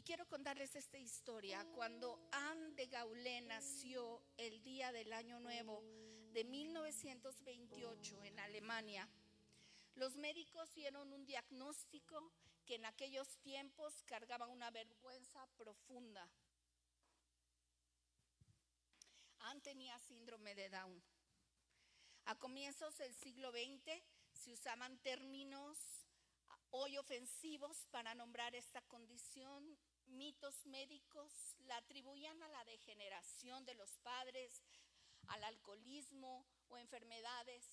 quiero contarles esta historia. Cuando Anne de Gaulle nació el día del Año Nuevo de 1928 en Alemania, los médicos dieron un diagnóstico que en aquellos tiempos cargaba una vergüenza profunda. Anne tenía síndrome de Down. A comienzos del siglo XX se usaban términos hoy ofensivos para nombrar esta condición. Mitos médicos la atribuían a la degeneración de los padres, al alcoholismo o enfermedades.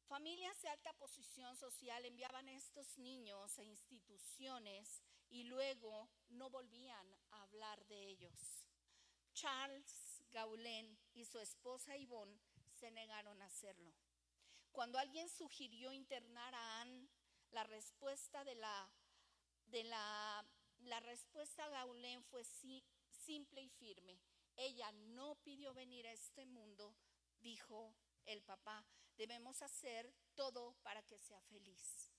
Familias de alta posición social enviaban a estos niños a instituciones y luego no volvían a hablar de ellos. Charles Gaulen y su esposa Yvonne se negaron a hacerlo. Cuando alguien sugirió internar a Anne, la respuesta a Gaulen fue simple y firme. Ella no pidió venir a este mundo, dijo el papá. Debemos hacer todo para que sea feliz.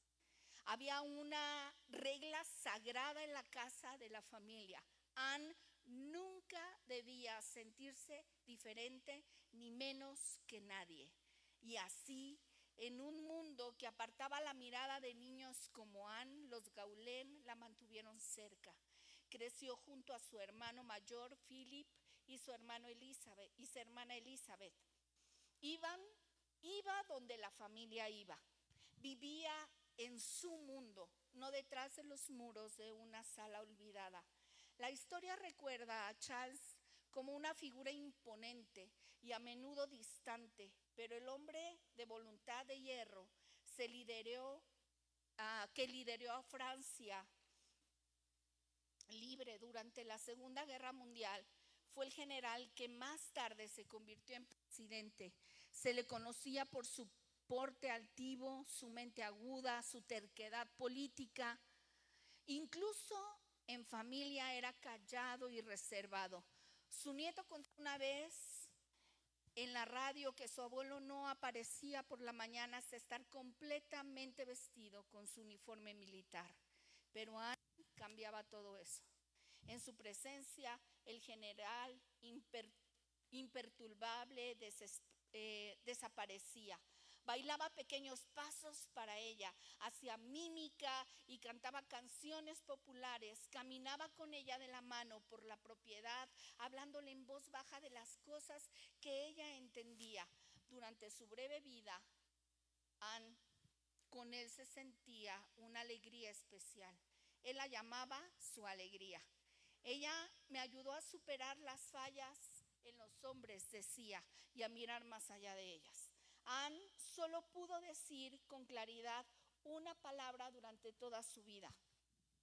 Había una regla sagrada en la casa de la familia. Anne nunca debía sentirse diferente ni menos que nadie. Y así, en un mundo que apartaba la mirada de niños como Anne, los Gaulen la mantuvieron cerca. Creció junto a su hermano mayor, Philip, y su hermana Elizabeth. Iba donde la familia iba. Vivía en su mundo, no detrás de los muros de una sala olvidada. La historia recuerda a Charles como una figura imponente y a menudo distante, pero el hombre de voluntad de hierro que lideró a Francia libre durante la Segunda Guerra Mundial, fue el general que más tarde se convirtió en presidente. Se le conocía por su porte altivo, su mente aguda, su terquedad política. Incluso en familia era callado y reservado. Su nieto contó una vez en la radio que su abuelo no aparecía por la mañana hasta estar completamente vestido con su uniforme militar. Pero Anne cambiaba todo eso. En su presencia, el general imperturbable desaparecía. Bailaba pequeños pasos para ella, hacía mímica y cantaba canciones populares. Caminaba con ella de la mano por la propiedad, hablándole en voz baja de las cosas que ella entendía. Durante su breve vida, Anne con él se sentía una alegría especial. Él la llamaba su alegría. Ella me ayudó a superar las fallas en los hombres, decía, y a mirar más allá de ellas. Anne solo pudo decir con claridad una palabra durante toda su vida: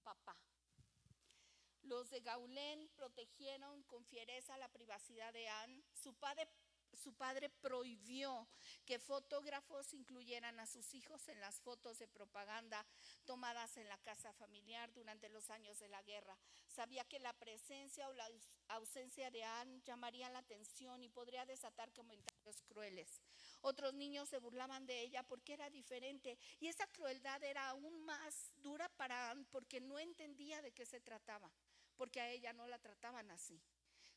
papá. Los de Gaulen protegieron con fiereza la privacidad de Anne. Su padre prohibió que fotógrafos incluyeran a sus hijos en las fotos de propaganda tomadas en la casa familiar durante los años de la guerra. Sabía que la presencia o la ausencia de Anne llamaría la atención y podría desatar comentarios crueles. Otros niños se burlaban de ella porque era diferente, y esa crueldad era aún más dura para Anne porque no entendía de qué se trataba, porque a ella no la trataban así.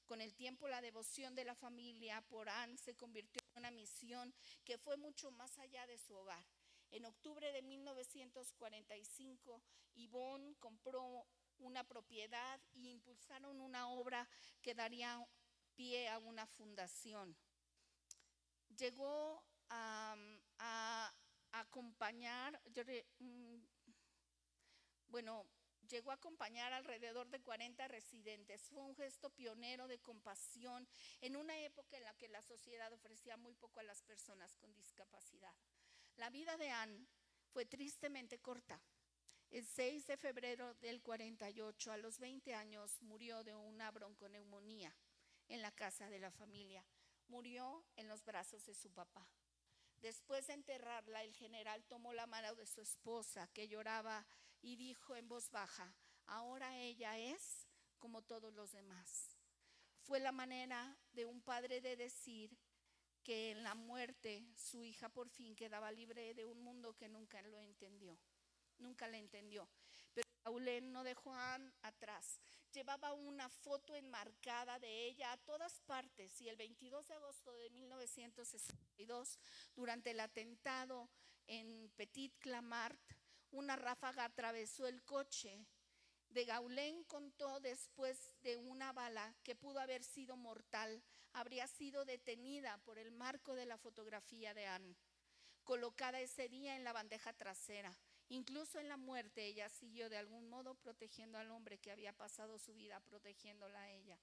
Con el tiempo, la devoción de la familia por Anne se convirtió en una misión que fue mucho más allá de su hogar. En octubre de 1945, Yvonne compró una propiedad y impulsaron una obra que daría pie a una fundación. Llegó a acompañar, llegó a acompañar alrededor de 40 residentes. Fue un gesto pionero de compasión en una época en la que la sociedad ofrecía muy poco a las personas con discapacidad. La vida de Anne fue tristemente corta. El 6 de febrero del 48, a los 20 años, murió de una bronconeumonía en la casa de la familia. Murió en los brazos de su papá. Después de enterrarla, el general tomó la mano de su esposa, que lloraba, y dijo en voz baja: ahora ella es como todos los demás. Fue la manera de un padre de decir que en la muerte su hija por fin quedaba libre de un mundo que nunca la entendió. Pero Gaulen no dejó a Anne atrás. Llevaba una foto enmarcada de ella a todas partes y el 22 de agosto de 1962, durante el atentado en Petit Clamart, una ráfaga atravesó el coche de Gaulen. Contó después de una bala que pudo haber sido mortal, habría sido detenida por el marco de la fotografía de Anne, colocada ese día en la bandeja trasera. Incluso en la muerte ella siguió de algún modo protegiendo al hombre que había pasado su vida protegiéndola a ella.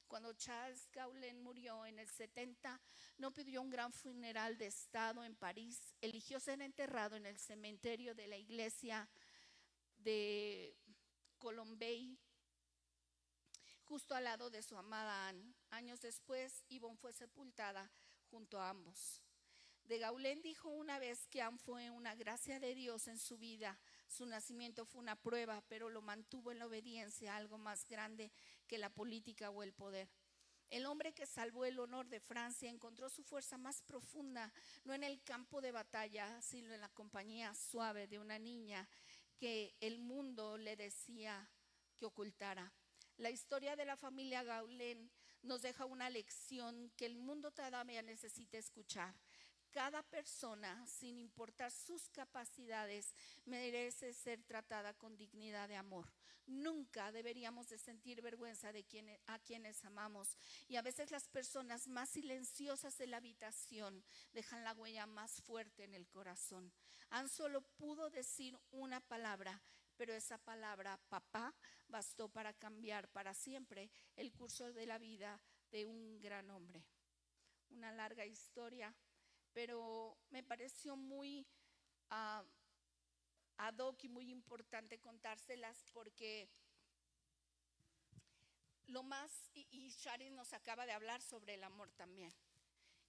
Cuando Charles Gaulen murió en el 70, no pidió un gran funeral de estado en París. Eligió ser enterrado en el cementerio de la iglesia de Colombey, justo al lado de su amada Anne. Años después, Yvonne fue sepultada junto a ambos. De Gaulen dijo una vez que Anne fue una gracia de Dios en su vida. Su nacimiento fue una prueba, pero lo mantuvo en la obediencia a algo más grande que la política o el poder. El hombre que salvó el honor de Francia encontró su fuerza más profunda, no en el campo de batalla, sino en la compañía suave de una niña que el mundo le decía que ocultara. La historia de la familia Gaulen nos deja una lección que el mundo todavía necesita escuchar. Cada persona, sin importar sus capacidades, merece ser tratada con dignidad de amor. Nunca deberíamos de sentir vergüenza de a quienes amamos. Y a veces las personas más silenciosas de la habitación dejan la huella más fuerte en el corazón. Anne solo pudo decir una palabra, pero esa palabra, papá, bastó para cambiar para siempre el curso de la vida de un gran hombre. Una larga historia, pero me pareció muy ad hoc y muy importante contárselas porque lo más, y Sharon nos acaba de hablar sobre el amor también.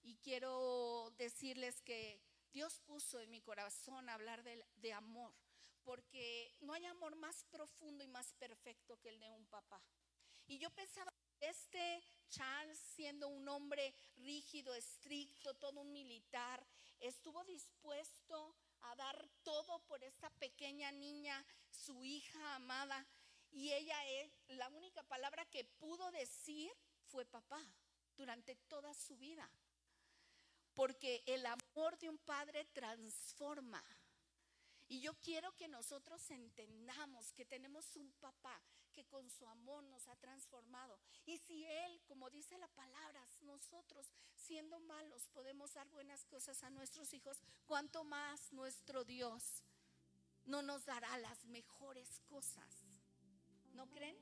Y quiero decirles que Dios puso en mi corazón hablar de amor, porque no hay amor más profundo y más perfecto que el de un papá. Y yo pensaba, Charles, siendo un hombre rígido, estricto, todo un militar, estuvo dispuesto a dar todo por esta pequeña niña, su hija amada, y la única palabra que pudo decir fue papá durante toda su vida, porque el amor de un padre transforma. Y yo quiero que nosotros entendamos que tenemos un papá que con su amor nos ha transformado. Y si Él, como dice la palabra, nosotros siendo malos podemos dar buenas cosas a nuestros hijos, ¿cuánto más nuestro Dios no nos dará las mejores cosas? ¿No creen?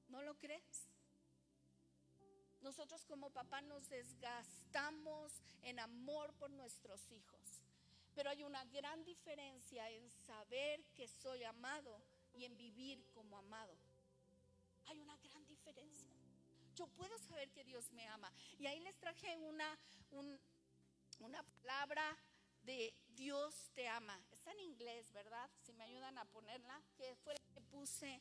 ¿No lo crees? Nosotros como papá nos desgastamos en amor por nuestros hijos. Pero hay una gran diferencia en saber que soy amado y en vivir como amado. Hay una gran diferencia. Yo puedo saber que Dios me ama. Y ahí les traje una palabra de Dios te ama. Está en inglés, ¿verdad? Si me ayudan a ponerla, que fue la que puse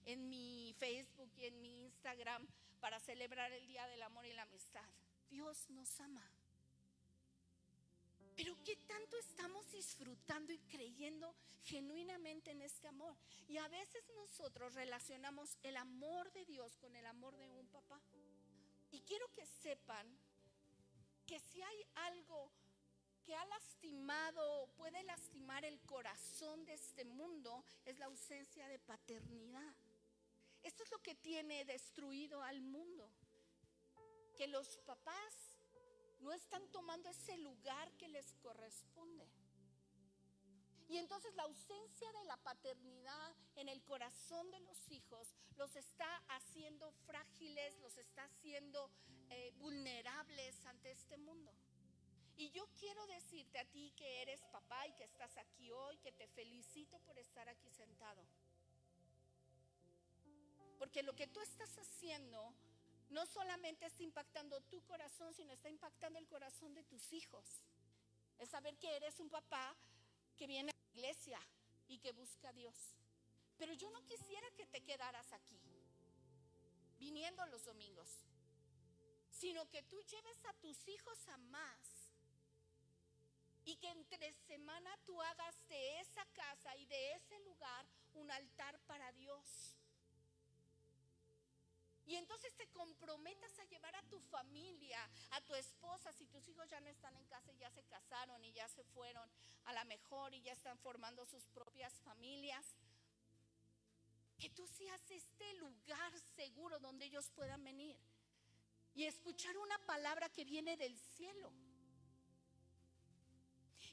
en mi Facebook y en mi Instagram para celebrar el Día del Amor y la Amistad. Dios nos ama. Pero ¿qué tanto estamos disfrutando y creyendo genuinamente en este amor? Y a veces nosotros relacionamos el amor de Dios con el amor de un papá. Y quiero que sepan que si hay algo que ha lastimado, puede lastimar el corazón de este mundo, es la ausencia de paternidad. Esto es lo que tiene destruido al mundo. Que los papás no están tomando ese lugar que les corresponde. Y entonces la ausencia de la paternidad en el corazón de los hijos los está haciendo frágiles, los está haciendo vulnerables ante este mundo. Y yo quiero decirte a ti que eres papá y que estás aquí hoy, que te felicito por estar aquí sentado. Porque lo que tú estás haciendo no solamente está impactando tu corazón, sino está impactando el corazón de tus hijos. Es saber que eres un papá que viene a la iglesia y que busca a Dios. Pero yo no quisiera que te quedaras aquí, viniendo los domingos, sino que tú lleves a tus hijos a más. Y que entre semana tú hagas de esa casa y de ese lugar un altar para Dios. Y entonces te comprometas a llevar a tu familia, a tu esposa, si tus hijos ya no están en casa y ya se casaron y ya se fueron a la mejor y ya están formando sus propias familias, que tú seas este lugar seguro donde ellos puedan venir y escuchar una palabra que viene del cielo.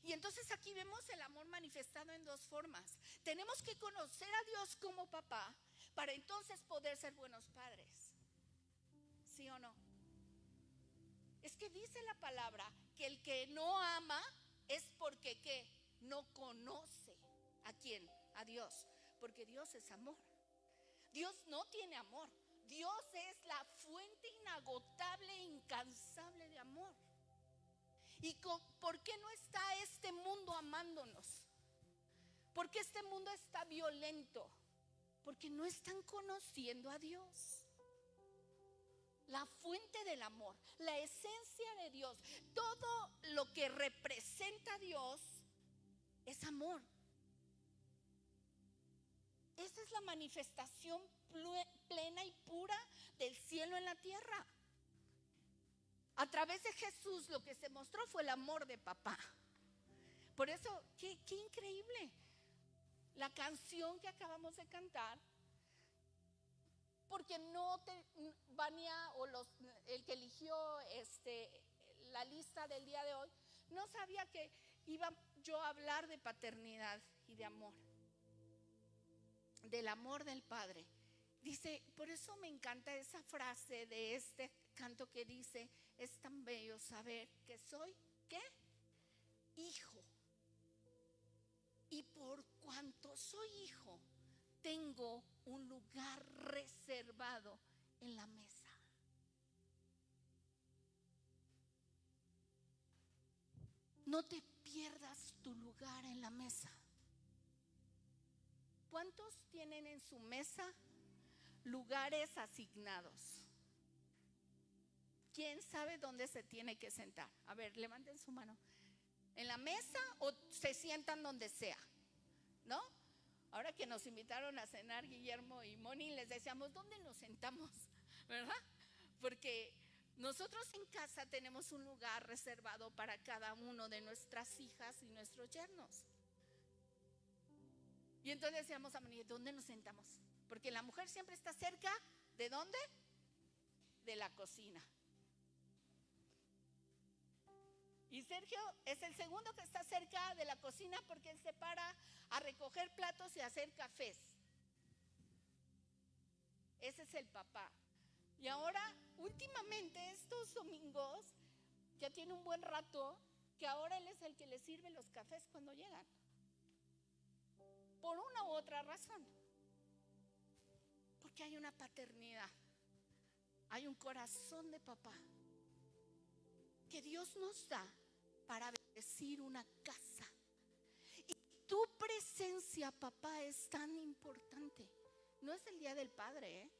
Y entonces aquí vemos el amor manifestado en dos formas. Tenemos que conocer a Dios como papá para entonces poder ser buenos padres. ¿Sí o no? Es que dice la palabra que el que no ama es porque ¿qué? No conoce. ¿A quién? A Dios. Porque Dios es amor. Dios no tiene amor. Dios es la fuente inagotable e incansable de amor. ¿Y por qué no está este mundo amándonos? ¿Por qué este mundo está violento? Porque no están conociendo a Dios. La fuente del amor, la esencia de Dios, todo lo que representa a Dios es amor. Esa es la manifestación plena y pura del cielo en la tierra. A través de Jesús lo que se mostró fue el amor de papá. Por eso, qué increíble la canción que acabamos de cantar. Porque Vania o el que eligió la lista del día de hoy, no sabía que iba yo a hablar de paternidad y de amor. Del amor del Padre. Dice, por eso me encanta esa frase de este canto que dice, es tan bello saber que soy, ¿qué? Hijo. Y por cuanto soy hijo, tengo un lugar reservado en la mesa. No te pierdas tu lugar en la mesa. ¿Cuántos tienen en su mesa lugares asignados? ¿Quién sabe dónde se tiene que sentar? A ver, levanten su mano. ¿En la mesa o se sientan donde sea? ¿No? Ahora que nos invitaron a cenar Guillermo y Moni, les decíamos, ¿dónde nos sentamos? ¿Verdad? Porque nosotros en casa tenemos un lugar reservado para cada uno de nuestras hijas y nuestros yernos. Y entonces decíamos a Moni, ¿dónde nos sentamos? Porque la mujer siempre está cerca, ¿de dónde? De la cocina. Y Sergio es el segundo que está cerca de la cocina porque él se para a recoger platos y a hacer cafés. Ese es el papá. Y ahora, últimamente, estos domingos, ya tiene un buen rato, que ahora él es el que le sirve los cafés cuando llegan. Por una u otra razón. Porque hay una paternidad. Hay un corazón de papá que Dios nos da para bendecir una casa. Y tu presencia, papá, es tan importante. No es el Día del Padre, ¿eh?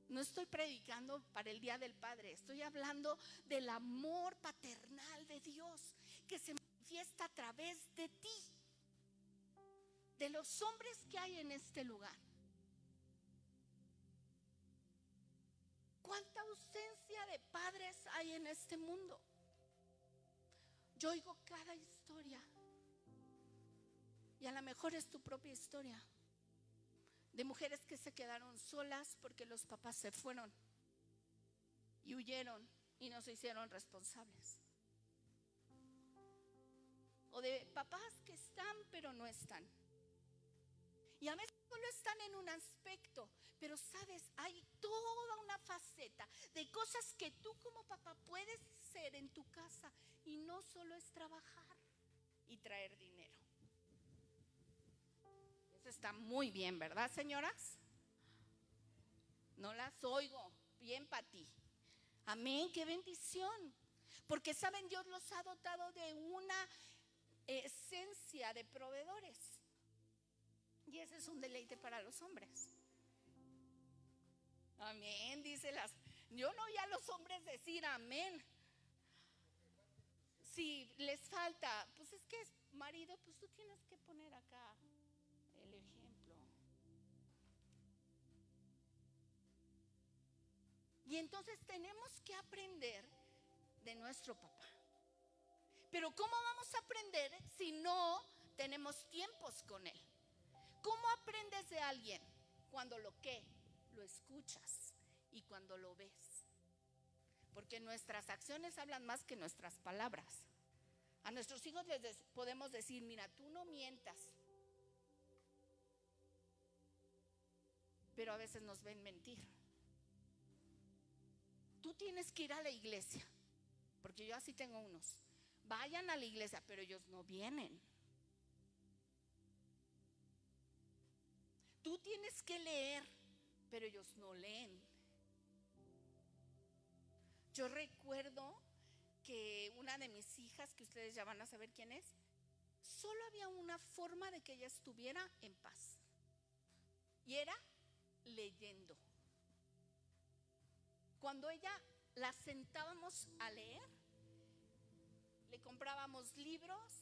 No estoy predicando para el Día del Padre. Estoy hablando del amor paternal de Dios que se manifiesta a través de ti, de los hombres que hay en este lugar. ¿Cuánta ausencia de padres hay en este mundo? Yo oigo cada historia y a lo mejor es tu propia historia de mujeres que se quedaron solas porque los papás se fueron y huyeron y no se hicieron responsables, o de papás que están pero no están. Y a veces solo están en un aspecto, pero sabes, hay toda una faceta de cosas que tú como papá puedes hacer en tu casa. Y no solo es trabajar y traer dinero. Eso está muy bien, ¿verdad, señoras? No las oigo. Bien para ti. Amén, qué bendición. Porque saben, Dios los ha dotado de una esencia de proveedores. Y ese es un deleite para los hombres. Amén, yo no oí a los hombres decir amén. Si les falta, pues es que es marido, pues tú tienes que poner acá el ejemplo. Y entonces tenemos que aprender de nuestro papá. Pero ¿cómo vamos a aprender si no tenemos tiempos con él? ¿Cómo aprendes de alguien? Cuando lo escuchas y cuando lo ves. Porque nuestras acciones hablan más que nuestras palabras. A nuestros hijos les podemos decir, mira, tú no mientas. Pero a veces nos ven mentir. Tú tienes que ir a la iglesia, porque yo así tengo unos. Vayan a la iglesia, pero ellos no vienen. Tú tienes que leer, pero ellos no leen. Yo recuerdo que una de mis hijas, que ustedes ya van a saber quién es, solo había una forma de que ella estuviera en paz, y era leyendo. Cuando ella la sentábamos a leer, le comprábamos libros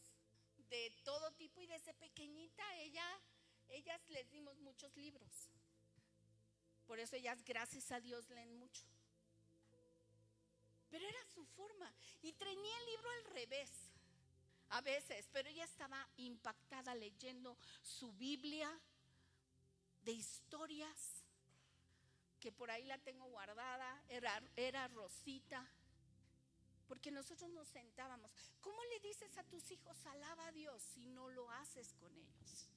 de todo tipo, y desde pequeñita ellas les dimos muchos libros. Por eso ellas, gracias a Dios, leen mucho. Pero era su forma, y tenía el libro al revés a veces, pero ella estaba impactada leyendo su Biblia de historias, que por ahí la tengo guardada. Era Rosita. Porque nosotros nos sentábamos. ¿Cómo le dices a tus hijos alaba a Dios si no lo haces con ellos?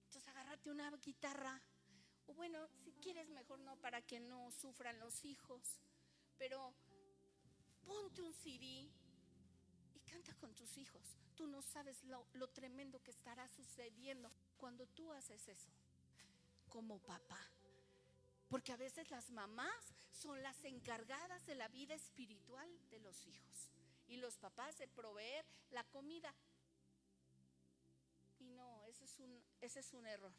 Entonces agárrate una guitarra, o bueno, si quieres mejor no, para que no sufran los hijos, pero ponte un CD y canta con tus hijos. Tú no sabes lo tremendo que estará sucediendo cuando tú haces eso como papá. Porque a veces las mamás son las encargadas de la vida espiritual de los hijos, y los papás de proveer la comida. Y no, ese es un error.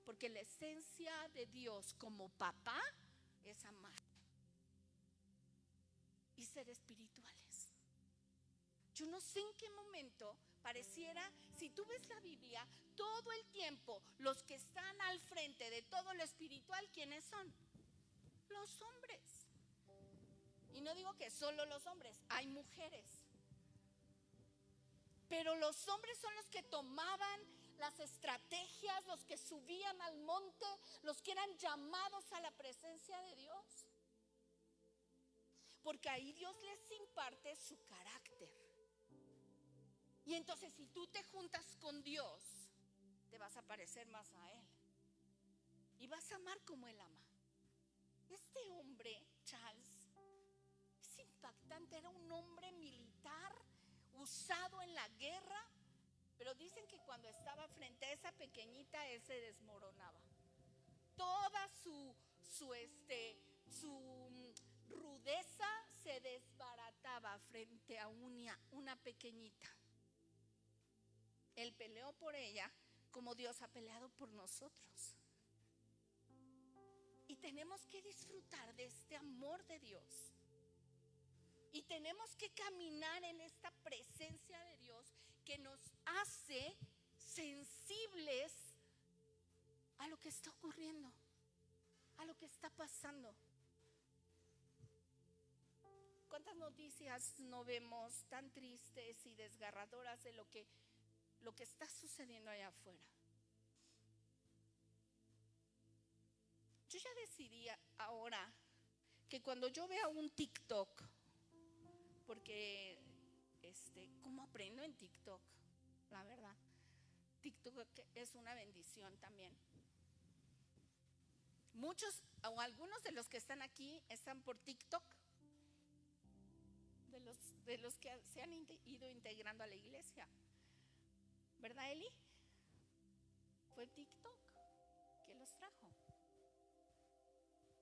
Porque la esencia de Dios como papá es amar y ser espirituales. Yo no sé en qué momento pareciera, si tú ves la Biblia, todo el tiempo los que están al frente de todo lo espiritual, ¿quiénes son? Los hombres. Y no digo que solo los hombres, hay mujeres. Pero los hombres son los que tomaban las estrategias, los que subían al monte, los que eran llamados a la presencia de Dios. Porque ahí Dios les imparte su carácter. Y entonces, si tú te juntas con Dios, te vas a parecer más a Él y vas a amar como Él ama. Este hombre, Charles, es impactante. Era un hombre militar usado en la guerra, pero dicen que cuando estaba frente a esa pequeñita, él se desmoronaba. Toda su rudeza se desbarataba frente a una pequeñita. Él peleó por ella como Dios ha peleado por nosotros. Y tenemos que disfrutar de este amor de Dios. Y tenemos que caminar en esta presencia de Dios que nos hace sensibles a lo que está ocurriendo, a lo que está pasando. ¿Cuántas noticias no vemos tan tristes y desgarradoras de lo que está sucediendo allá afuera? Yo ya decidí ahora que cuando yo vea un TikTok, porque ¿cómo aprendo en TikTok? La verdad, TikTok es una bendición también. Muchos o algunos de los que están aquí están por TikTok, de los que se han ido integrando a la iglesia, ¿verdad, Eli? Fue TikTok que los trajo,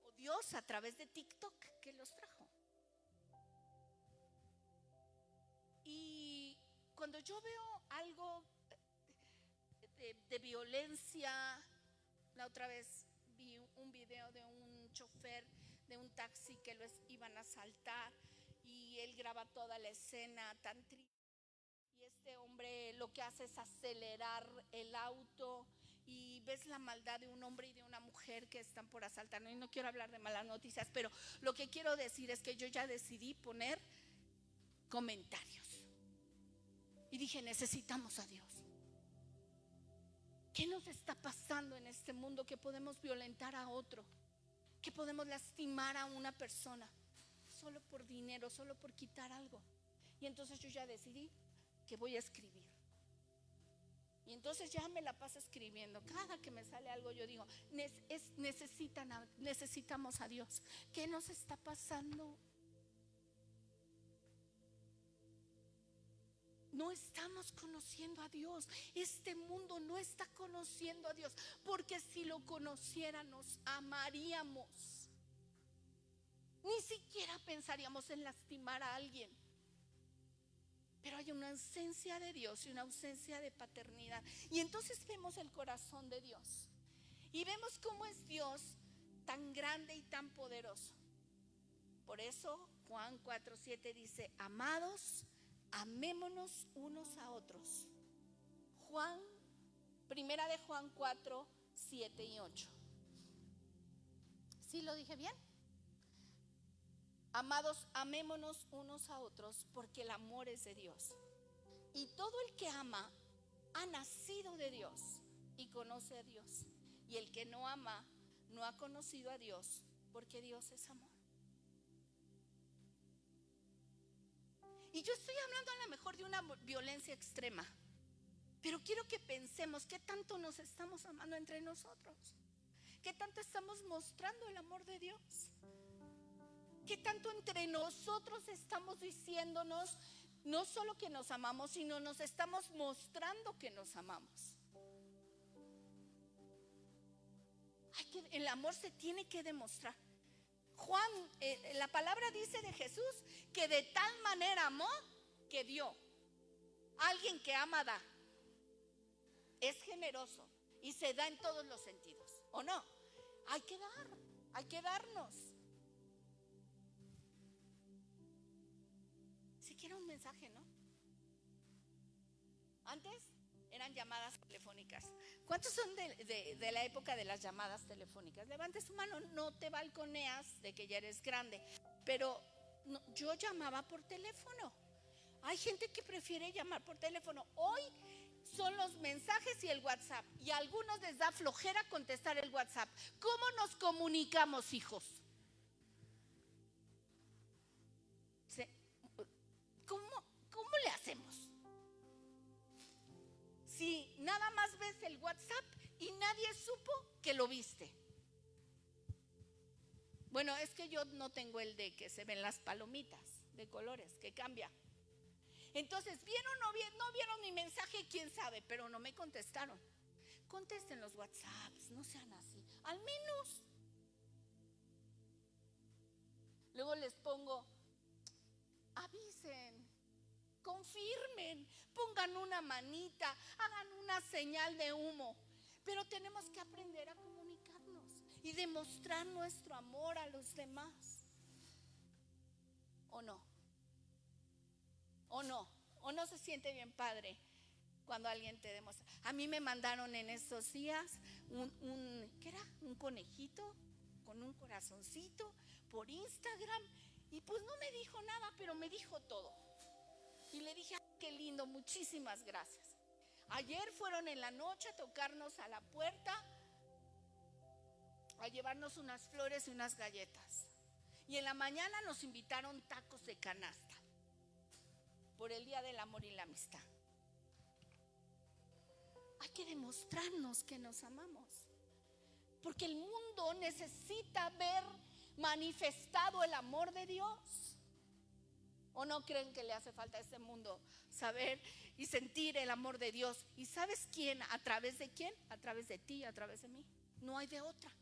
o Dios a través de TikTok que los trajo. Y cuando yo veo algo de violencia, la otra vez vi un video de un chofer de un taxi que los iban a asaltar, y y él graba toda la escena tan triste. Y este hombre lo que hace es acelerar el auto y ves la maldad de un hombre y de una mujer que están por asaltarnos. Y no quiero hablar de malas noticias, pero lo que quiero decir es que yo ya decidí poner comentarios. Y dije, necesitamos a Dios. ¿Qué nos está pasando en este mundo que podemos violentar a otro? Que podemos lastimar a una persona solo por dinero, solo por quitar algo. Y entonces yo ya decidí que voy a escribir. Y entonces ya me la paso escribiendo. Cada que me sale algo yo digo, necesitamos a Dios. ¿Qué nos está pasando? No estamos conociendo a Dios. Este mundo no está conociendo a Dios, porque si lo conociera nos amaríamos. Ni siquiera pensaríamos en lastimar a alguien. Pero hay una ausencia de Dios y una ausencia de paternidad. Y entonces vemos el corazón de Dios. Y vemos cómo es Dios tan grande y tan poderoso. Por eso Juan 4:7 dice, amados, amémonos unos a otros. Primera de Juan 4:7 y 8. ¿Sí lo dije bien? Amados, amémonos unos a otros, porque el amor es de Dios. Y todo el que ama ha nacido de Dios y conoce a Dios. Y el que no ama no ha conocido a Dios, porque Dios es amor. Y yo estoy hablando a lo mejor de una violencia extrema, pero quiero que pensemos qué tanto nos estamos amando entre nosotros, qué tanto estamos mostrando el amor de Dios, qué tanto entre nosotros estamos diciéndonos no solo que nos amamos, sino nos estamos mostrando que nos amamos. El amor se tiene que demostrar. Juan, la palabra dice de Jesús que de tal manera amó que dio. Alguien que ama da. Es generoso y se da en todos los sentidos, ¿o no? Hay que dar, hay que darnos. Si quiere un mensaje, ¿no? Antes eran llamadas telefónicas. ¿Cuántos son de la época de las llamadas telefónicas? Levante su mano, no te balconeas de que ya eres grande. Pero no, yo llamaba por teléfono. Hay gente que prefiere llamar por teléfono. Hoy son los mensajes y el WhatsApp. Y a algunos les da flojera contestar el WhatsApp. ¿Cómo nos comunicamos, hijos? ¿Cómo le hacemos? Si nada más ves el WhatsApp y nadie supo que lo viste. Bueno, es que yo no tengo el de que se ven las palomitas de colores, que cambia. Entonces, ¿vieron o no vieron mi mensaje? ¿Quién sabe? Pero no me contestaron. Contesten los WhatsApps, no sean así. Al menos. Luego les pongo, avisen, confirmen, pongan una manita, hagan una señal de humo. Pero tenemos que aprender a comunicarnos y demostrar nuestro amor a los demás. ¿O no? ¿O no? ¿O no se siente bien padre cuando alguien te demuestra? A mí me mandaron en estos días ¿qué era? Un conejito con un corazoncito por Instagram. Y pues no me dijo nada, pero me dijo todo. Y le dije, qué lindo, muchísimas gracias. Ayer fueron en la noche a tocarnos a la puerta, a llevarnos unas flores y unas galletas. Y en la mañana nos invitaron tacos de canasta por el Día del Amor y la Amistad. Hay que demostrarnos que nos amamos, porque el mundo necesita ver manifestado el amor de Dios. ¿O no creen que le hace falta a este mundo saber y sentir el amor de Dios? ¿Y sabes quién? ¿A través de quién? A través de ti, a través de mí. No hay de otra.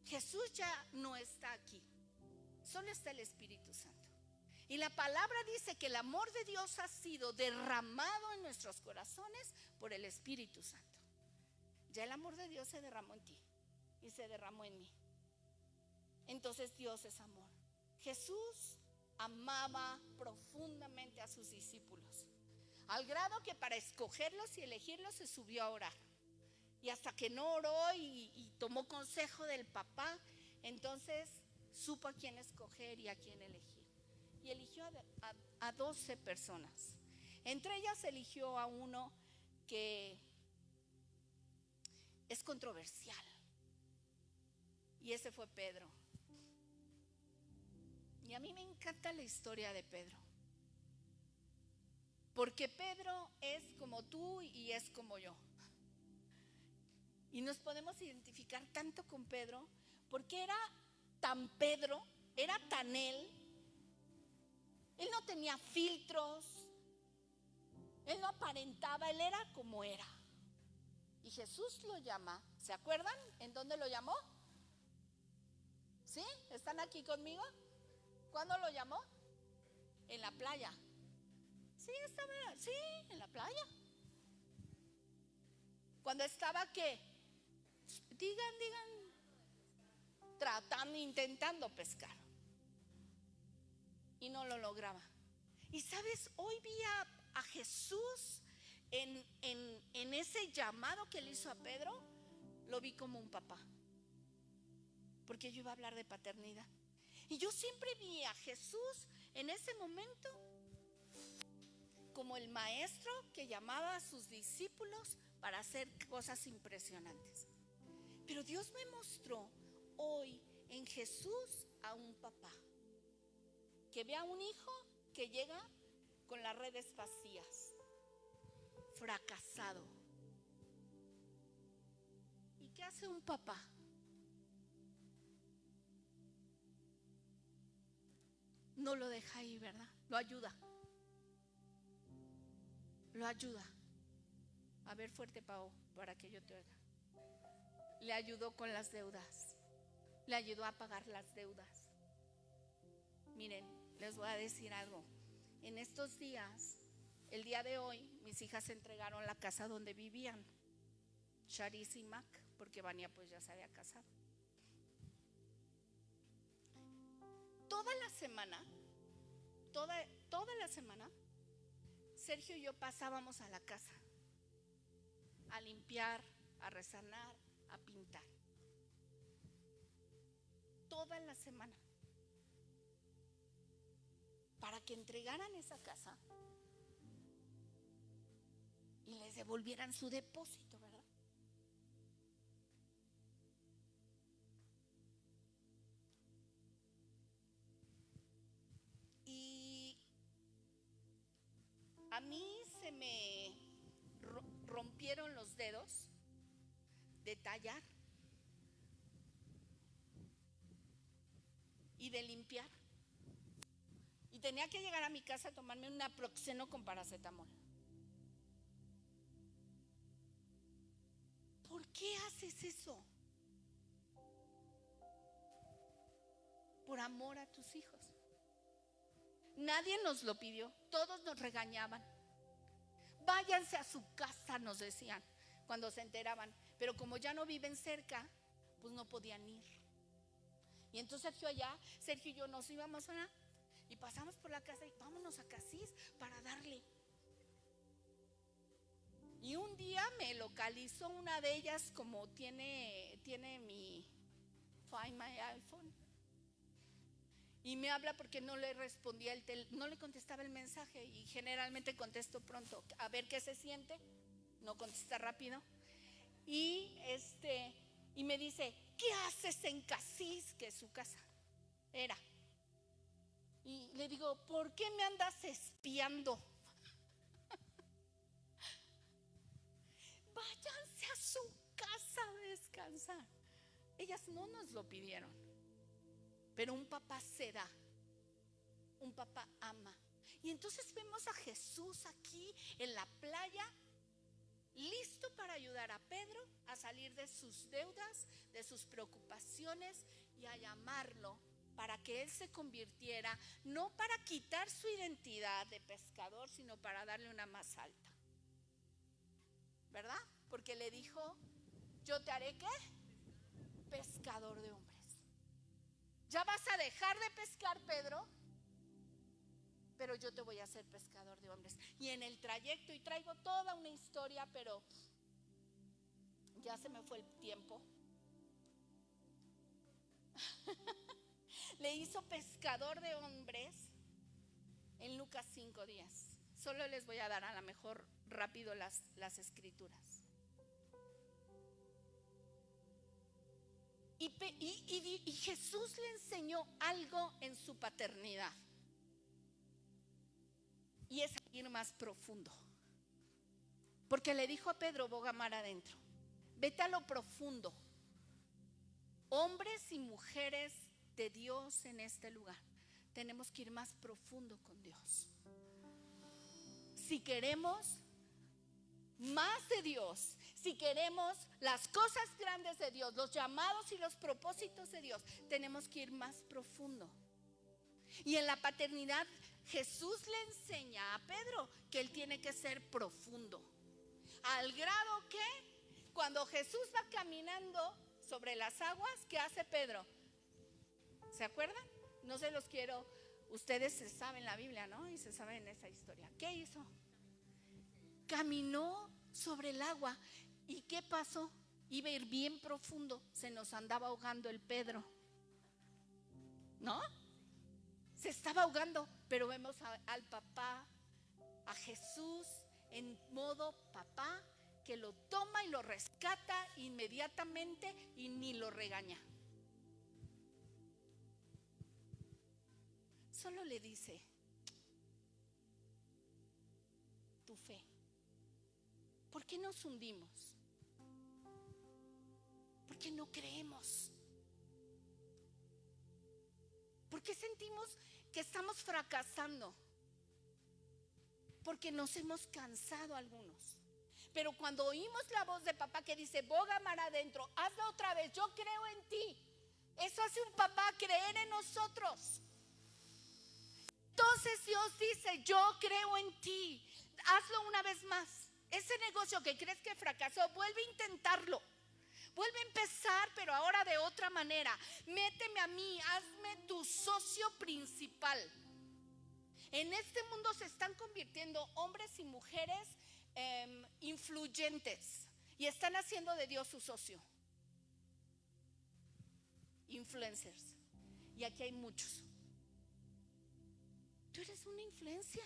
Jesús ya no está aquí, solo está el Espíritu Santo. Y la palabra dice que el amor de Dios ha sido derramado en nuestros corazones por el Espíritu Santo. Ya el amor de Dios se derramó en ti y se derramó en mí. Entonces Dios es amor. Jesús amaba profundamente a sus discípulos, al grado que para escogerlos y elegirlos se subió a orar. Y hasta que no oró y tomó consejo del papá, entonces supo a quién escoger y a quién elegir. Y eligió a 12 personas. Entre ellas eligió a uno que es controversial. Y ese fue Pedro. Y a mí me encanta la historia de Pedro. Porque Pedro es como tú y es como yo. Y nos podemos identificar tanto con Pedro porque era tan Pedro, era tan él. Él no tenía filtros, él no aparentaba, él era como era. Y Jesús lo llama, ¿se acuerdan? ¿En dónde lo llamó? ¿Sí? ¿Están aquí conmigo? ¿Cuándo lo llamó? En la playa. Sí, en la playa. Cuando estaba, ¿qué? Digan, tratando, intentando pescar. Y no lo lograba. Y sabes, hoy vi a Jesús en ese llamado que le hizo a Pedro, lo vi como un papá. Porque yo iba a hablar de paternidad. Y yo siempre vi a Jesús en ese momento como el maestro que llamaba a sus discípulos para hacer cosas impresionantes. Pero Dios me mostró hoy en Jesús a un papá que ve a un hijo que llega con las redes vacías, fracasado. ¿Y qué hace un papá? No lo deja ahí, ¿verdad? Lo ayuda. Lo ayuda. A ver, fuerte, Pau, para que yo te oiga. Le ayudó con las deudas. Le ayudó a pagar las deudas. Miren, les voy a decir algo. En estos días, el día de hoy, mis hijas entregaron la casa donde vivían, Charis y Mac, porque Vania pues ya se había casado. Toda la semana, Sergio y yo pasábamos a la casa a limpiar, a resanar, a pintar. Toda la semana. Para que entregaran esa casa y les devolvieran su depósito, ¿verdad? Y a mí se me rompieron los dedos de tallar y de limpiar. Y tenía que llegar a mi casa a tomarme un naproxeno con paracetamol. ¿Por qué haces eso? Por amor a tus hijos. Nadie nos lo pidió, todos nos regañaban. Váyanse a su casa, nos decían cuando se enteraban. Pero como ya no viven cerca, pues no podían ir. Y entonces Sergio y yo nos íbamos y pasamos por la casa y vámonos a Casís para darle. Y un día me localizó una de ellas, como tiene mi Find My iPhone, y me habla porque no le respondía no le contestaba el mensaje, y generalmente contesto pronto, a ver qué se siente, no contesta rápido. Y me dice, ¿qué haces en Casís? Que es su casa era. Y le digo, ¿por qué me andas espiando? Váyanse a su casa a descansar. Ellas no nos lo pidieron, pero un papá se da, un papá ama. Y entonces vemos a Jesús aquí en la playa, listo para ayudar a Pedro a salir de sus deudas, de sus preocupaciones, y a llamarlo para que él se convirtiera, no para quitar su identidad de pescador, sino para darle una más alta, ¿verdad? Porque le dijo, yo te haré, ¿qué? Pescador de hombres. ¿Ya vas a dejar de pescar, Pedro? pero yo te voy a hacer pescador de hombres. Y en el trayecto, y traigo toda una historia, pero ya se me fue el tiempo. Le hizo pescador de hombres en Lucas 5:10. Solo les voy a dar a lo mejor rápido las escrituras. Y Jesús le enseñó algo en su paternidad, y es ir más profundo, porque le dijo a Pedro: boga mar adentro, vete a lo profundo. Hombres y mujeres de Dios en este lugar, tenemos que ir más profundo con Dios. Si queremos más de Dios, si queremos las cosas grandes de Dios, los llamados y los propósitos de Dios, tenemos que ir más profundo. Y en la paternidad, Jesús le enseña a Pedro que él tiene que ser profundo, al grado que cuando Jesús va caminando sobre las aguas, ¿qué hace Pedro? ¿Se acuerdan? No se los quiero, ustedes se saben la Biblia, ¿no? Y se saben esa historia. ¿Qué hizo? Caminó sobre el agua. ¿Y qué pasó? Iba a ir bien profundo. Se nos andaba ahogando el Pedro, ¿no? Se estaba ahogando. Pero vemos al papá, a Jesús en modo papá, que lo toma y lo rescata inmediatamente y ni lo regaña. Solo le dice: tu fe. ¿Por qué nos hundimos? ¿Por qué no creemos? ¿Por qué sentimos que estamos fracasando? Porque nos hemos cansado algunos. Pero cuando oímos la voz de papá que dice: boga mar adentro, hazlo otra vez, yo creo en ti. Eso hace un papá, creer en nosotros. Entonces Dios dice: yo creo en ti, hazlo una vez más. Ese negocio que crees que fracasó, vuelve a intentarlo. Vuelve a empezar, pero ahora de otra manera. Méteme a mí, hazme tu socio principal. En este mundo se están convirtiendo hombres y mujeres influyentes, y están haciendo de Dios su socio. Influencers. Y aquí hay muchos. ¿Tú eres una influencia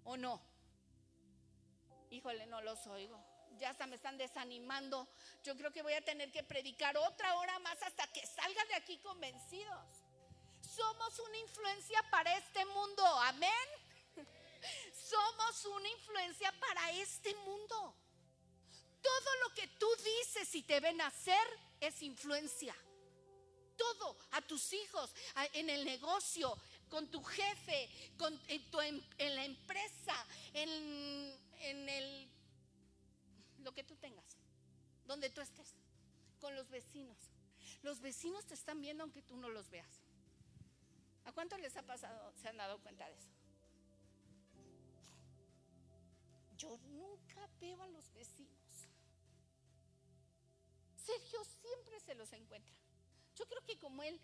o no? Híjole, no los oigo. Ya hasta me están desanimando. Yo creo que voy a tener que predicar otra hora más hasta que salgan de aquí convencidos. Somos una influencia para este mundo. Amén. Somos una influencia para este mundo. Todo lo que tú dices y te ven hacer es influencia. Todo, a tus hijos, en el negocio, con tu jefe, en la empresa, en lo que tú tengas, donde tú estés, con los vecinos. Los vecinos te están viendo aunque tú no los veas. ¿A cuánto les ha pasado? ¿Se han dado cuenta de eso? Yo nunca veo a los vecinos. Sergio siempre se los encuentra. Yo creo que como él,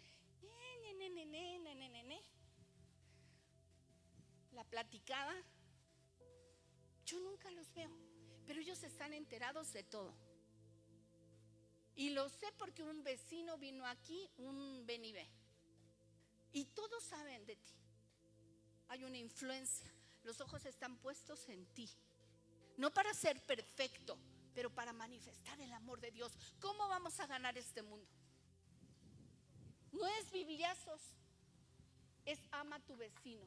la platicada, yo nunca los veo, pero ellos están enterados de todo. Y lo sé porque un vecino vino aquí, un ven y ve, y todos saben de ti. Hay una influencia. Los ojos están puestos en ti, no para ser perfecto, pero para manifestar el amor de Dios. ¿Cómo vamos a ganar este mundo? No es bibliazos, es ama a tu vecino.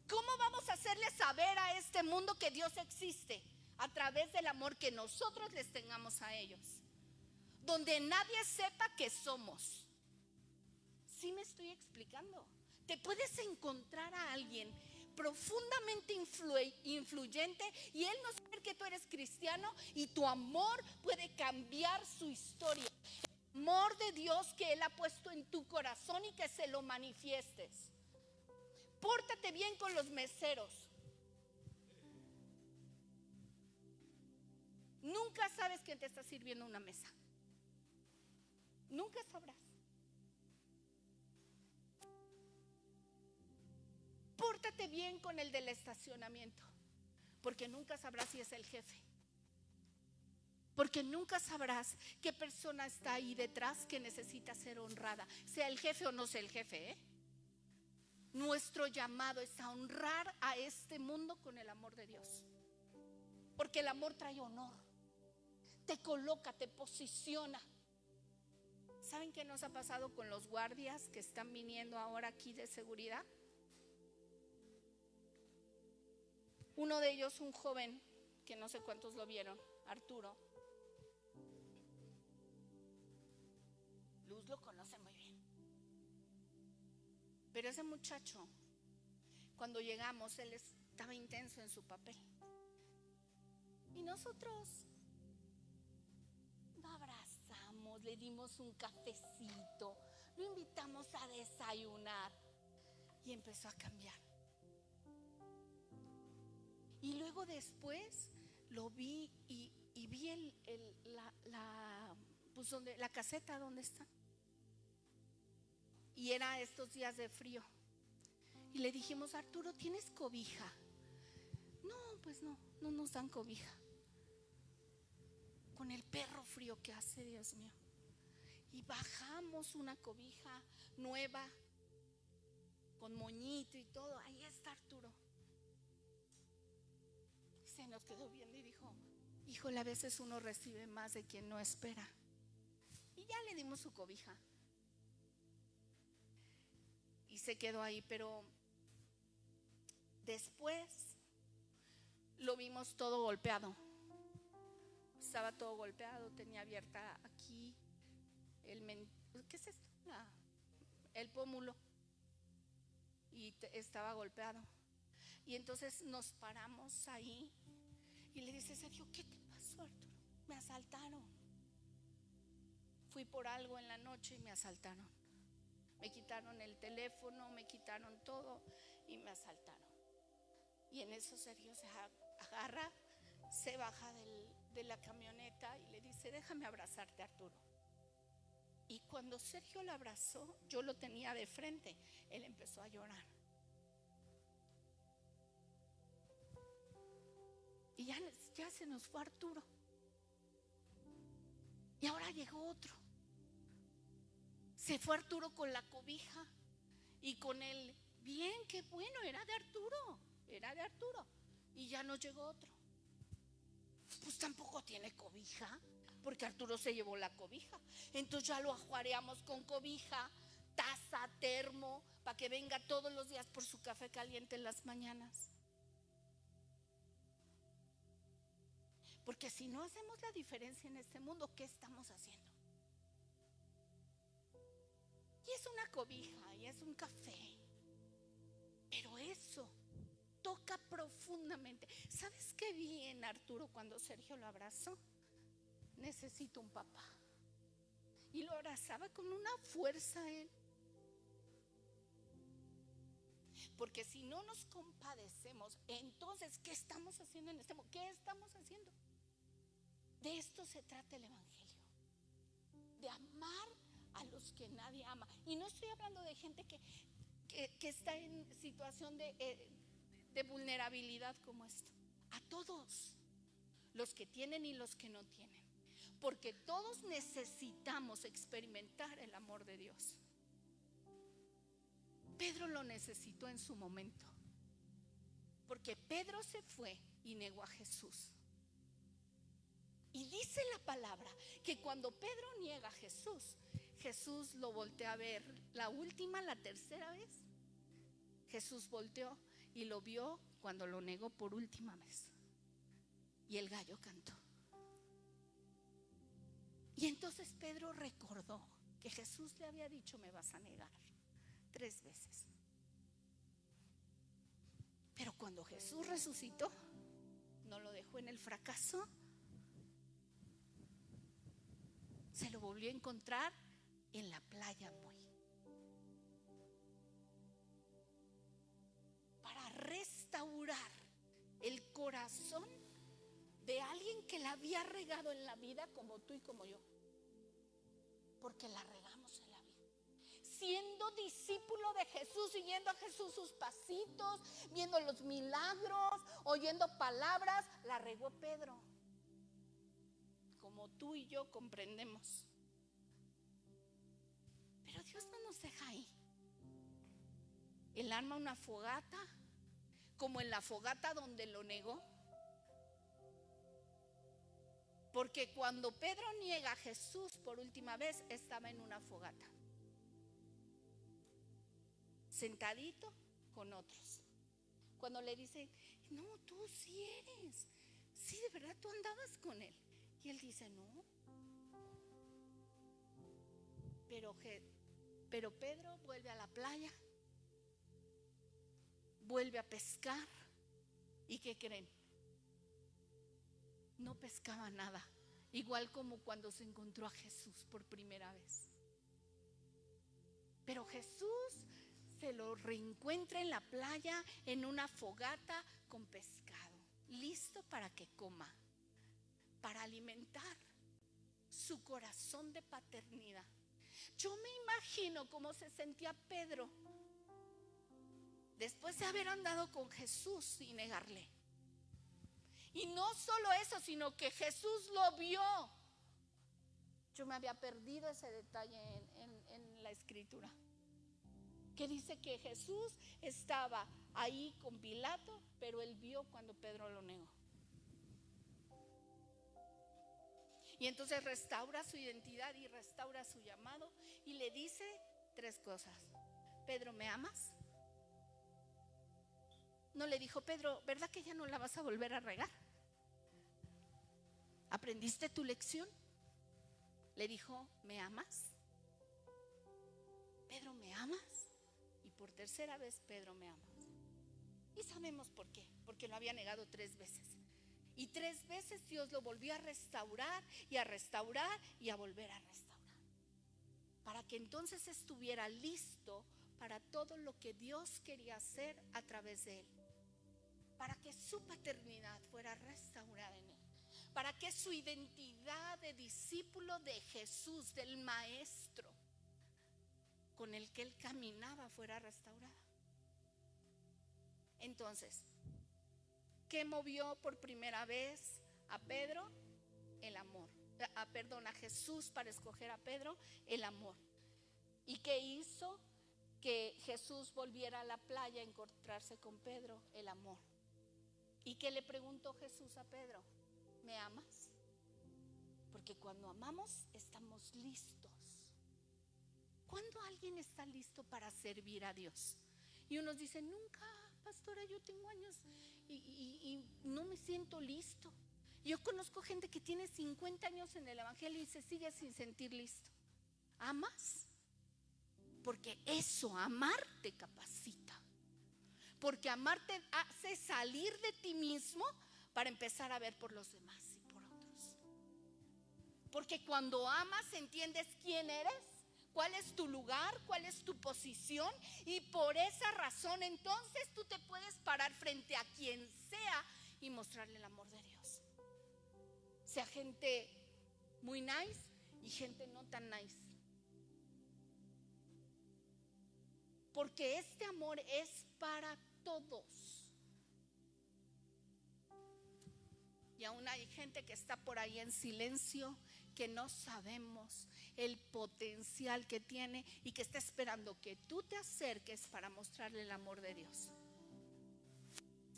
¿Cómo vamos a hacerle saber a este mundo que Dios existe? A través del amor que nosotros les tengamos a ellos, donde nadie sepa que somos. ¿Sí me estoy explicando? Te puedes encontrar a alguien profundamente influyente y él no sabe que tú eres cristiano, y tu amor puede cambiar su historia. El amor de Dios que Él ha puesto en tu corazón y que se lo manifiestes. Pórtate bien con los meseros. Nunca sabes quién te está sirviendo una mesa. Nunca sabrás. Fíjate bien con el del estacionamiento, porque nunca sabrás si es el jefe. Porque nunca sabrás qué persona está ahí detrás que necesita ser honrada, sea el jefe o no sea el jefe, ¿eh? Nuestro llamado es a honrar a este mundo con el amor de Dios. Porque el amor trae honor, te coloca, te posiciona. ¿Saben qué nos ha pasado con los guardias que están viniendo ahora aquí de seguridad? Uno de ellos, un joven, que no sé cuántos lo vieron, Arturo. Luz lo conoce muy bien. Pero ese muchacho, cuando llegamos, él estaba intenso en su papel. Y nosotros lo abrazamos, le dimos un cafecito, lo invitamos a desayunar y empezó a cambiar. Y luego después lo vi y vi pues la caseta donde está. Y era estos días de frío. Y le dijimos: Arturo, ¿tienes cobija? No, pues no nos dan cobija. Con el perro frío que hace, Dios mío. Y bajamos una cobija nueva, con moñito y todo. Ahí está Arturo. Se nos quedó viendo y dijo: híjole, a veces uno recibe más de quien no espera. Y ya le dimos su cobija. Y se quedó ahí, pero después lo vimos todo golpeado. Estaba todo golpeado, tenía abierta aquí ¿qué es esto? El pómulo. Y estaba golpeado. Y entonces nos paramos ahí y le dice: Sergio, ¿qué te pasó, Arturo? Me asaltaron. Fui por algo en la noche y me asaltaron. Me quitaron el teléfono, me quitaron todo y me asaltaron. Y en eso Sergio se agarra, se baja de la camioneta y le dice: déjame abrazarte, Arturo. Y cuando Sergio lo abrazó, yo lo tenía de frente, él empezó a llorar. Y ya se nos fue Arturo. Y ahora llegó otro. Se fue Arturo con la cobija y con el bien, qué bueno, era de Arturo. Y ya nos llegó otro. Pues tampoco tiene cobija, porque Arturo se llevó la cobija. Entonces ya lo ajuareamos con cobija, taza, termo, para que venga todos los días por su café caliente en las mañanas. Porque si no hacemos la diferencia en este mundo, ¿qué estamos haciendo? Y es una cobija, y es un café, pero eso toca profundamente. ¿Sabes qué vi en Arturo cuando Sergio lo abrazó? Necesito un papá. Y lo abrazaba con una fuerza él. Porque si no nos compadecemos, entonces ¿qué estamos haciendo en este mundo? ¿Qué estamos haciendo? De esto se trata el evangelio, de amar a los que nadie ama. Y no estoy hablando de gente que está en situación de vulnerabilidad como esto. A todos, los que tienen y los que no tienen. Porque todos necesitamos experimentar el amor de Dios. Pedro lo necesitó en su momento. Porque Pedro se fue y negó a Jesús. Y dice la palabra que cuando Pedro niega a Jesús, Jesús lo voltea a ver. La tercera vez, Jesús volteó y lo vio cuando lo negó por última vez. Y el gallo cantó. Y entonces Pedro recordó que Jesús le había dicho: me vas a negar 3 veces. Pero cuando Jesús resucitó, no lo dejó en el fracaso. Se lo volvió a encontrar en la playa para restaurar el corazón de alguien que la había regado en la vida, como tú y como yo. Porque la regamos en la vida. siendo discípulo de Jesús, siguiendo a Jesús sus pasitos, viendo los milagros, oyendo palabras, la regó Pedro. Como tú y yo comprendemos. Pero Dios no nos deja ahí. Él arma una fogata, como en la fogata donde lo negó. Porque cuando Pedro niega a Jesús por última vez, estaba en una fogata, sentadito con otros. Cuando le dicen, no, tú sí eres, sí, de verdad tú andabas con él. Y él dice, no. Pero Pedro vuelve a la playa, vuelve a pescar. ¿Y qué creen? No pescaba nada, igual como cuando se encontró a Jesús por primera vez. Pero Jesús se lo reencuentra en la playa, en una fogata con pescado, listo para que coma, para alimentar su corazón de paternidad. Yo me imagino cómo se sentía Pedro después de haber andado con Jesús y negarle. Y no solo eso, sino que Jesús lo vio. Yo me había perdido ese detalle en la escritura, que dice que Jesús estaba ahí con Pilato, pero él vio cuando Pedro lo negó. Y entonces restaura su identidad y restaura su llamado y le dice 3 cosas. Pedro, ¿me amas? No le dijo, Pedro, ¿verdad que ya no la vas a volver a regar? ¿Aprendiste tu lección? Le dijo, ¿me amas? Pedro, ¿me amas? Y por tercera vez, Pedro, ¿me amas? Y sabemos por qué, porque lo había negado 3 veces. Y 3 veces Dios lo volvió a restaurar y a restaurar y a volver a restaurar, para que entonces estuviera listo para todo lo que Dios quería hacer a través de él, para que su paternidad fuera restaurada en él, para que su identidad de discípulo de Jesús, del maestro con el que él caminaba, fuera restaurada. Entonces, ¿qué movió por primera vez a Pedro? El amor. A Jesús para escoger a Pedro, el amor. ¿Y qué hizo que Jesús volviera a la playa a encontrarse con Pedro? El amor. ¿Y qué le preguntó Jesús a Pedro? ¿Me amas? Porque cuando amamos estamos listos. ¿Cuándo alguien está listo para servir a Dios? Y unos dicen, nunca, pastora, yo tengo años y no me siento listo. Yo conozco gente que tiene 50 años en el evangelio y se sigue sin sentir listo. ¿Amas? Porque eso, amar, te capacita. Porque amar te hace salir de ti mismo para empezar a ver por los demás y por otros. Porque cuando amas entiendes quién eres, cuál es tu lugar, cuál es tu posición, y por esa razón entonces tú te puedes parar frente a quien sea y mostrarle el amor de Dios. Sea gente muy nice y gente no tan nice. Porque este amor es para todos. Y aún hay gente que está por ahí en silencio, que no sabemos el potencial que tiene y que está esperando que tú te acerques para mostrarle el amor de Dios.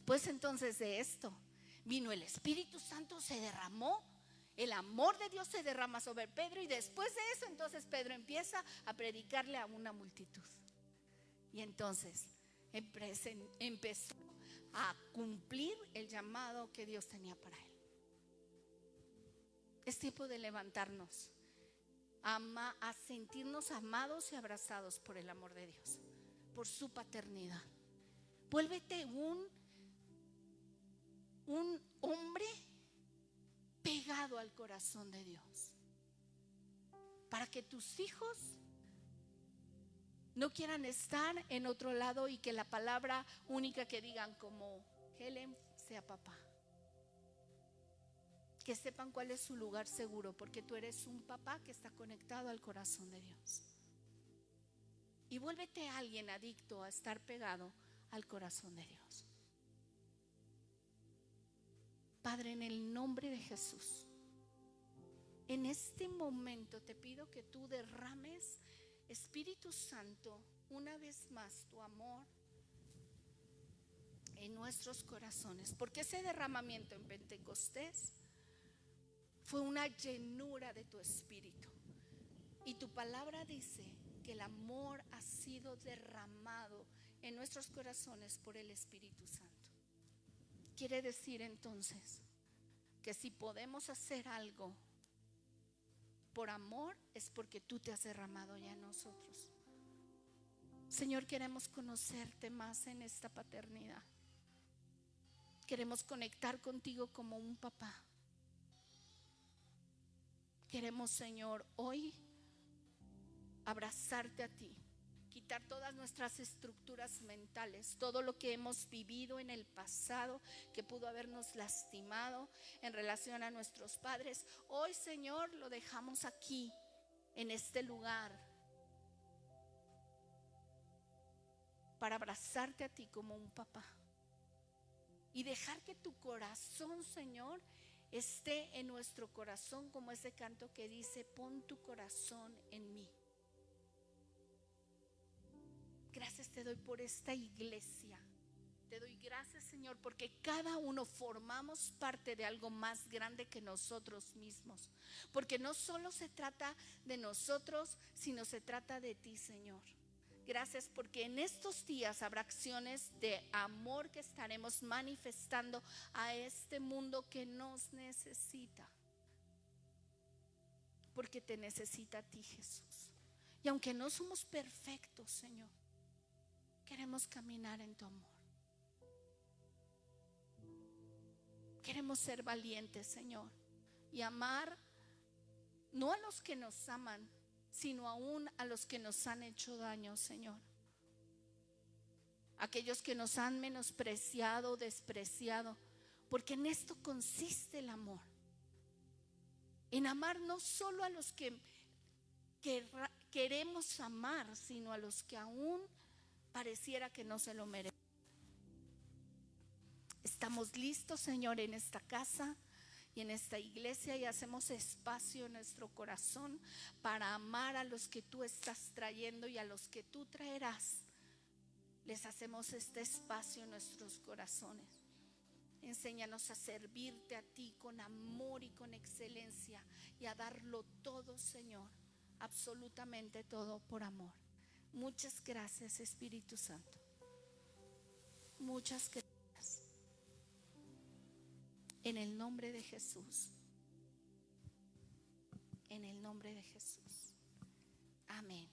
Pues entonces de esto vino el Espíritu Santo, se derramó, el amor de Dios se derrama sobre Pedro, y después de eso entonces Pedro empieza a predicarle a una multitud. Y entonces empezó a cumplir el llamado que Dios tenía para él. Es tiempo de levantarnos a sentirnos amados y abrazados por el amor de Dios, por su paternidad. Vuélvete un hombre pegado al corazón de Dios, para que tus hijos no quieran estar en otro lado y que la palabra única que digan como Helen sea papá. Que sepan cuál es su lugar seguro, porque tú eres un papá que está conectado al corazón de Dios. y vuélvete a alguien adicto a estar pegado al corazón de Dios. Padre, en el nombre de Jesús, en este momento te pido que tú derrames, Espíritu Santo, una vez más tu amor en nuestros corazones, porque ese derramamiento en Pentecostés fue una llenura de tu Espíritu, y tu palabra dice que el amor ha sido derramado en nuestros corazones por el Espíritu Santo. Quiere decir entonces que si podemos hacer algo por amor, es porque tú te has derramado ya en nosotros. Señor, queremos conocerte más en esta paternidad. Queremos conectar contigo como un papá. Queremos, Señor, hoy abrazarte a ti, quitar todas nuestras estructuras mentales, todo lo que hemos vivido en el pasado que pudo habernos lastimado en relación a nuestros padres. Hoy, Señor, lo dejamos aquí, en este lugar, para abrazarte a ti como un papá y dejar que tu corazón, Señor, esté en nuestro corazón, como ese canto que dice: pon tu corazón en mí. Gracias te doy por esta iglesia. Te doy gracias, Señor, porque cada uno formamos parte de algo más grande que nosotros mismos. Porque no solo se trata de nosotros, sino se trata de ti, Señor. Gracias porque en estos días habrá acciones de amor que estaremos manifestando a este mundo que nos necesita. Porque te necesita a ti, Jesús. Y aunque no somos perfectos, Señor, queremos caminar en tu amor. Queremos ser valientes, Señor, y amar no a los que nos aman, sino aún a los que nos han hecho daño, Señor. Aquellos que nos han menospreciado, despreciado, porque en esto consiste el amor. En amar no solo a los que queremos amar, sino a los que aún pareciera que no se lo merecen. Estamos listos, Señor, en esta casa y en esta iglesia, y hacemos espacio en nuestro corazón para amar a los que tú estás trayendo y a los que tú traerás. Les hacemos este espacio en nuestros corazones. Enséñanos a servirte a ti con amor y con excelencia, y a darlo todo, Señor, absolutamente todo por amor. Muchas gracias, Espíritu Santo. Muchas gracias. En el nombre de Jesús. En el nombre de Jesús. Amén.